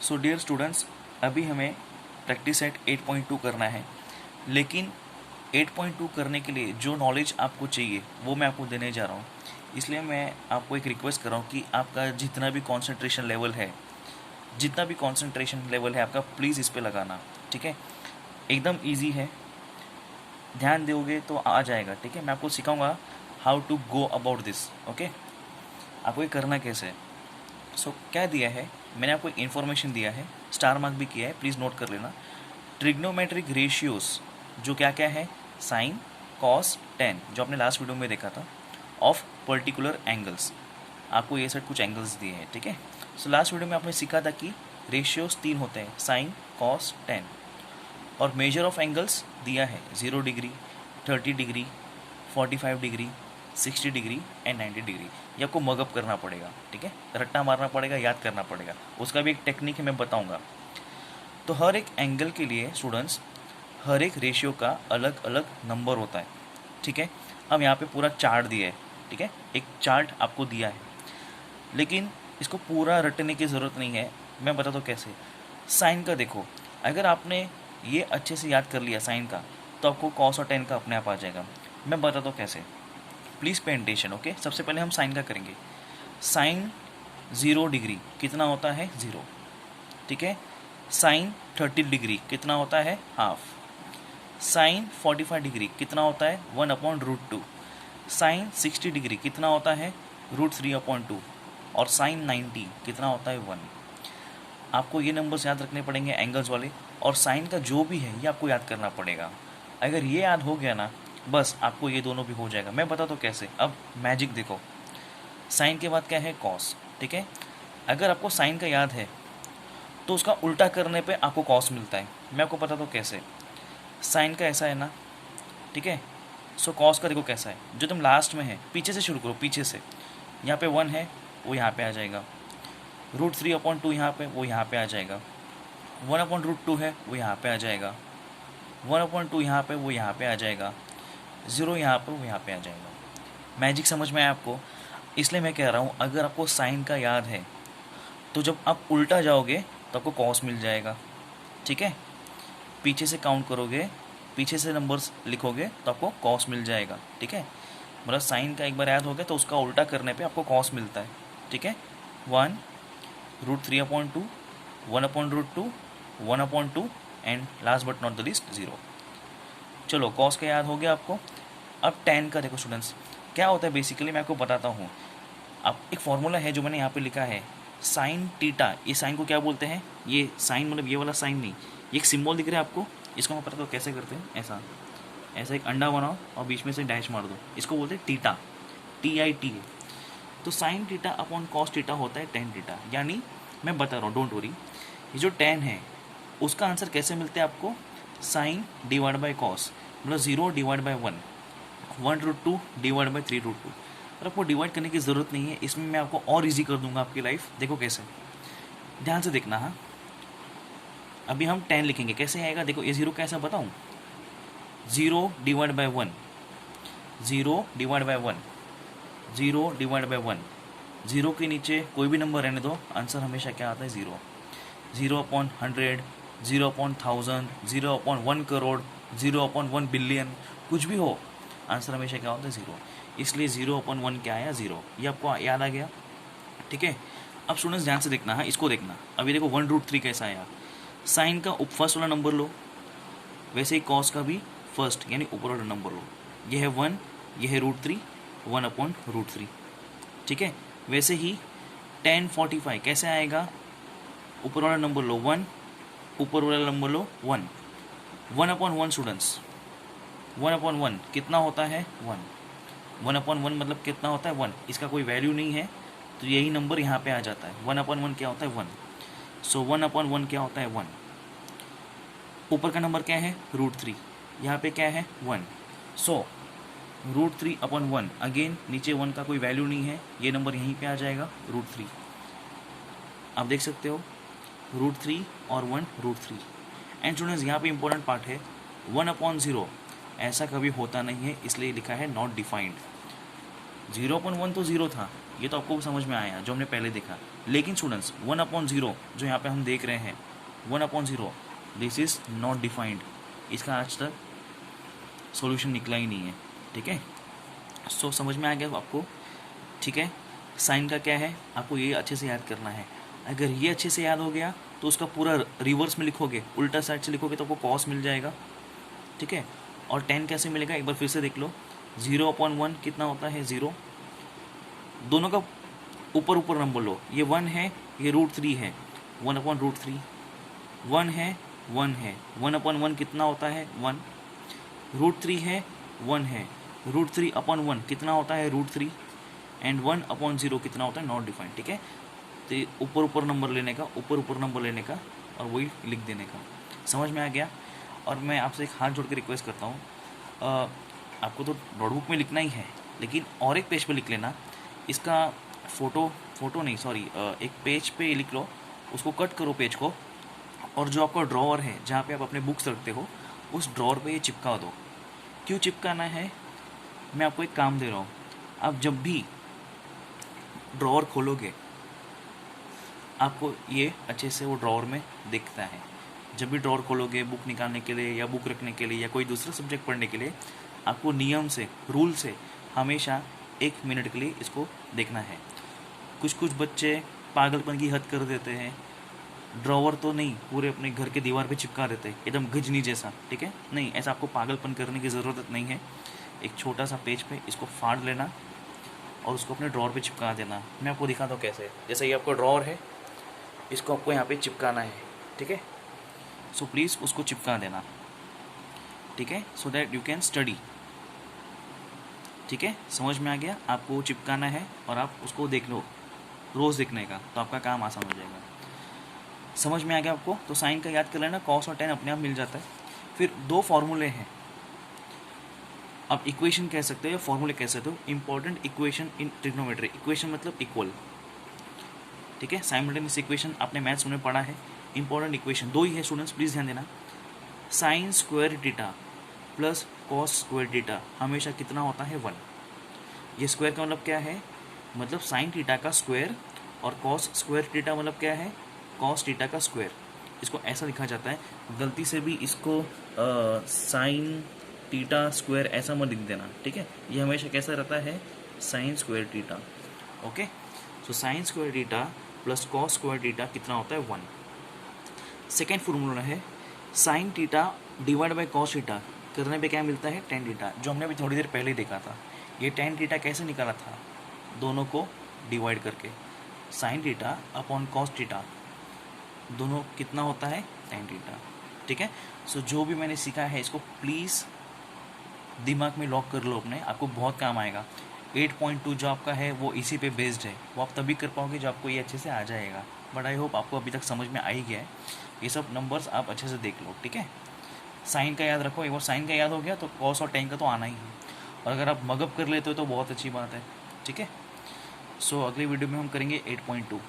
So dear students, अभी हमें practice set 8.2 करना है, लेकिन 8.2 करने के लिए जो नॉलेज आपको चाहिए वो मैं आपको देने जा रहा हूँ। इसलिए मैं आपको एक रिक्वेस्ट कर रहा हूँ कि आपका जितना भी कंसंट्रेशन लेवल है आपका, प्लीज़ इस पे लगाना। ठीक है, एकदम इजी है, ध्यान दोगे तो आ जाएगा। ठीक है, मैं आपको सिखाऊंगा how to go about this. Okay, आपको ये करना कैसे है। क्या दिया है, मैंने आपको इन्फॉर्मेशन दिया है, स्टार मार्क भी किया है, प्लीज़ नोट कर लेना। ट्रिग्नोमेट्रिक रेशियोज जो क्या क्या है, साइन, कॉस, टेन, जो आपने लास्ट वीडियो में देखा था, ऑफ पर्टिकुलर एंगल्स। आपको ये सब कुछ एंगल्स दिए हैं। ठीक है, लास्ट वीडियो में आपने सीखा था कि रेशियोज 3 होते हैं, साइन, कॉस, टेन, और मेजर ऑफ एंगल्स दिया है 0 degree, 30 degree, 45 degree, 60 degree and 90 degree. ये आपको मगअप करना पड़ेगा। ठीक है, रट्टा मारना पड़ेगा, याद करना पड़ेगा, उसका भी एक टेक्निक है, मैं बताऊंगा। तो हर एक एंगल के लिए स्टूडेंट्स, हर एक रेशियो का अलग अलग नंबर होता है। ठीक है, हम यहाँ पे पूरा चार्ट दिया है। ठीक है, एक चार्ट आपको दिया है, लेकिन इसको पूरा रटने की ज़रूरत नहीं है, मैं बता दूँ कैसे। साइन का देखो, अगर आपने ये अच्छे से याद कर लिया साइन का, तो आपको कॉस और टेन का अपने आप आ जाएगा। मैं बता दूँ कैसे, प्लीज़ पे अटेंशन। ओके, सबसे पहले हम साइन का करेंगे। साइन 0 डिग्री कितना होता है, 0। ठीक है, साइन 30 डिग्री कितना होता है, हाफ। साइन 45 डिग्री कितना होता है, 1/√2। साइन 60 डिग्री कितना होता है, √3/2। और साइन 90 कितना होता है, 1। आपको ये नंबर्स याद रखने पड़ेंगे, एंगल्स वाले, और साइन का जो भी है ये आपको याद करना पड़ेगा। अगर ये याद हो गया ना, बस आपको ये दोनों भी हो जाएगा। मैं बता दो कैसे। अब मैजिक देखो, साइन के बाद क्या है, कॉस। ठीक है, अगर आपको साइन का याद है तो उसका उल्टा करने पे आपको कॉस मिलता है। मैं आपको बता दूँ कैसे। साइन का ऐसा है ना, ठीक है, कॉस का देखो कैसा है, जो तुम लास्ट में है, पीछे से शुरू करो, पीछे से। यहाँ पे 1 है, वो यहाँ पे आ जाएगा। √3/2 यहाँ पे, वो यहाँ पे आ जाएगा। 1/√2 है, वो यहाँ पे आ जाएगा। 1/2 यहाँ पे, वो यहाँ पे आ जाएगा। 0 यहाँ पे, वो यहाँ पे आ जाएगा। मैजिक समझ में आया आपको। इसलिए मैं कह रहा हूँ, अगर आपको साइन का याद है तो जब आप उल्टा जाओगे तो आपको कॉस मिल जाएगा। ठीक है, पीछे से काउंट करोगे, पीछे से नंबर्स लिखोगे तो आपको कॉस मिल जाएगा। ठीक है, मतलब साइन का एक बार याद हो गया तो उसका उल्टा करने पे आपको कॉस मिलता है। ठीक है, 1 √3/2, 1/√2, 1/2 and last but not the least 0। चलो, कॉस का याद हो गया आपको। अब टेन का देखो स्टूडेंट्स, क्या होता है बेसिकली, मैं आपको बताता हूँ। अब एक फॉर्मूला है जो मैंने यहाँ पे लिखा है, साइन टीटा। ये साइन को क्या बोलते हैं, ये साइन मतलब ये वाला साइन नहीं, ये एक सिंबल दिख रहा है आपको, इसको मैं पता तो कैसे करते हैं, ऐसा ऐसा एक अंडा बनाओ और बीच में से डैश मार दो, इसको बोलते हैं टीटा, TITA। तो sine theta upon cos theta होता है टेन टीटा। यानी मैं बता रहा हूँ, डोंट वरी, ये जो टेन है उसका आंसर कैसे मिलते हैं आपको, साइन डिवाइड बाई कॉस, मतलब 0 डिवाइड बाई 1, 1√2 डिवाइड बाई 3√2। और आपको डिवाइड करने की ज़रूरत नहीं है, इसमें मैं आपको और इजी कर दूंगा आपकी लाइफ। देखो कैसे, ध्यान से देखना। हाँ, अभी हम 10 लिखेंगे, कैसे आएगा देखो, ये 0 कैसा बताऊँ, 0 divide by 1, 0 divide by 1, 0 divide by 1, 0 के नीचे कोई भी नंबर रहने दो, आंसर हमेशा क्या आता है, 0। 0/100, 0/1000, 0/1 करोड़, 0/1 बिलियन, कुछ भी हो, आंसर हमेशा क्या होता है, 0। इसलिए 0/1 क्या आया, 0। ये आपको याद आ गया। ठीक है, अब स्टूडेंट्स ध्यान से देखना। हाँ, इसको देखना। अभी देखो 1√3 कैसा आया, साइन का फर्स्ट वाला नंबर लो, वैसे ही कॉस का भी फर्स्ट यानी ऊपर वाला नंबर लो। ये है 1, ये है √3, 1/√3। ठीक है, वैसे ही 1045 कैसे आएगा, ऊपर वाला नंबर लो 1, ऊपर वाला नंबर लो 1, 1/1 स्टूडेंट्स, 1/1 कितना होता है, 1। 1/1 मतलब कितना होता है, 1। इसका कोई वैल्यू नहीं है तो यही नंबर यहाँ पे आ जाता है। 1/1 क्या होता है, 1। 1/1 क्या होता है, 1। ऊपर का नंबर क्या है, √3, यहाँ पे क्या है, 1। √3/1, अगेन नीचे 1 का कोई वैल्यू नहीं है, ये नंबर यहीं पे आ जाएगा, √3। आप देख सकते हो, √3 और 1, √3। एंड स्टूडेंट्स यहाँ पे इंपॉर्टेंट पार्ट है, 1/0 ऐसा कभी होता नहीं है, इसलिए लिखा है नॉट डिफाइंड। 0/1 तो 0 था, ये तो आपको समझ में आया जो हमने पहले देखा। लेकिन स्टूडेंट्स 1/0 जो यहाँ पे हम देख रहे हैं 1/0, दिस इज़ नॉट डिफाइंड, इसका आज तक सॉल्यूशन निकला ही नहीं है। ठीक है, सो समझ में आ गया आपको। ठीक है, साइन का क्या है आपको ये अच्छे से याद करना है। अगर ये अच्छे से याद हो गया तो उसका पूरा रिवर्स में लिखोगे, उल्टा साइड से लिखोगे तो आपको कॉस मिल जाएगा। ठीक है, और 10 कैसे मिलेगा एक बार फिर से देख लो। 0/1 कितना होता है 0, दोनों का ऊपर ऊपर नंबर लो, ये 1 है ये √3 है, 1/√3, 1 है 1 है, 1/1 कितना होता है 1, √3 है 1 है, √3/1 कितना होता है √3, एंड 1/0 कितना होता है नॉट डिफाइंड। ठीक है, तो ऊपर ऊपर नंबर लेने का, ऊपर ऊपर नंबर लेने का और वही लिख देने का। समझ में आ गया। और मैं आपसे एक हाथ जोड़ के रिक्वेस्ट करता हूँ, आपको तो नोटबुक में लिखना ही है, लेकिन और एक पेज पे लिख लेना, इसका फ़ोटो नहीं सॉरी, एक पेज पे लिख लो, उसको कट करो पेज को, और जो आपका ड्रॉअर है जहाँ पे आप अपने बुक्स रखते हो उस ड्रॉअर पे ये चिपका दो। क्यों चिपकाना है, मैं आपको एक काम दे रहा हूँ। आप जब भी ड्रॉअर खोलोगे आपको ये अच्छे से वो ड्रॉअर में दिखता है। जब भी ड्रॉअर खोलोगे बुक निकालने के लिए या बुक रखने के लिए या कोई दूसरा सब्जेक्ट पढ़ने के लिए, आपको नियम से, रूल से हमेशा 1 मिनट के लिए इसको देखना है। कुछ कुछ बच्चे पागलपन की हद कर देते हैं, ड्रॉअर तो नहीं पूरे अपने घर के दीवार पे चिपका देते हैं एकदम गजनी जैसा। ठीक है, नहीं, ऐसा आपको पागलपन करने की ज़रूरत नहीं है। एक छोटा सा पेज पे इसको फाड़ लेना और उसको अपने ड्रॉअर पे चिपका देना। मैं आपको दिखाता हूँ कैसे। जैसे ये आपका ड्रॉअर है, इसको आपको यहाँ पे चिपकाना है। ठीक है, सो प्लीज़ उसको चिपका देना। ठीक है, so that you can study. ठीक है, समझ में आ गया। आपको चिपकाना है और आप उसको देख लो रोज़ देखने का, तो आपका काम आसान हो जाएगा। समझ में आ गया आपको। तो साइन का याद कर लेना, कॉस और टेन अपने आप मिल जाता है। फिर 2 फॉर्मूले हैं, आप इक्वेशन कह सकते हो या फॉर्मूले कह सकते हो। Important equation in trigonometry, equation मतलब इक्वल। ठीक है, साइमल्टेनियस इक्वेशन आपने मैथ्स में पढ़ा है। इंपॉर्टेंट इक्वेशन 2 ही है स्टूडेंट्स, प्लीज़ ध्यान देना। Sine square theta plus cos square theta हमेशा कितना होता है 1। ये स्क्वायर का मतलब क्या है, मतलब साइन थीटा का स्क्वायर, और कॉस स्क्वायर थीटा मतलब क्या है, कॉस थीटा का स्क्वायर। इसको ऐसा लिखा जाता है, गलती से भी इसको साइन थीटा स्क्वायर ऐसा मत लिख देना। ठीक है, ये हमेशा कैसा रहता है, sine square theta. Okay, so sine square theta plus cos square theta कितना होता है 1। सेकेंड फॉर्मूला है sine theta divide by cos theta करने पे क्या मिलता है, टेन थीटा, जो हमने अभी थोड़ी देर पहले देखा था। ये टेन थीटा कैसे निकाला था, दोनों को डिवाइड करके, sine theta upon cos theta, दोनों कितना होता है, टेन थीटा। ठीक है, सो जो भी मैंने सीखा है इसको प्लीज़ दिमाग में लॉक कर लो अपने, आपको बहुत काम आएगा। 8.2 जो आपका है वो इसी पे बेस्ड है, वो आप तभी कर पाओगे जब आपको ये अच्छे से आ जाएगा। बट आई होप आपको अभी तक समझ में आ ही गया है। ये सब नंबर्स आप अच्छे से देख लो। ठीक है, साइन का याद रखो, एक बार साइन का याद हो गया तो कॉस और टेन का तो आना ही है, और अगर आप मगअप कर लेते हो तो बहुत अच्छी बात है। ठीक है, सो अगली वीडियो में हम करेंगे 8.2।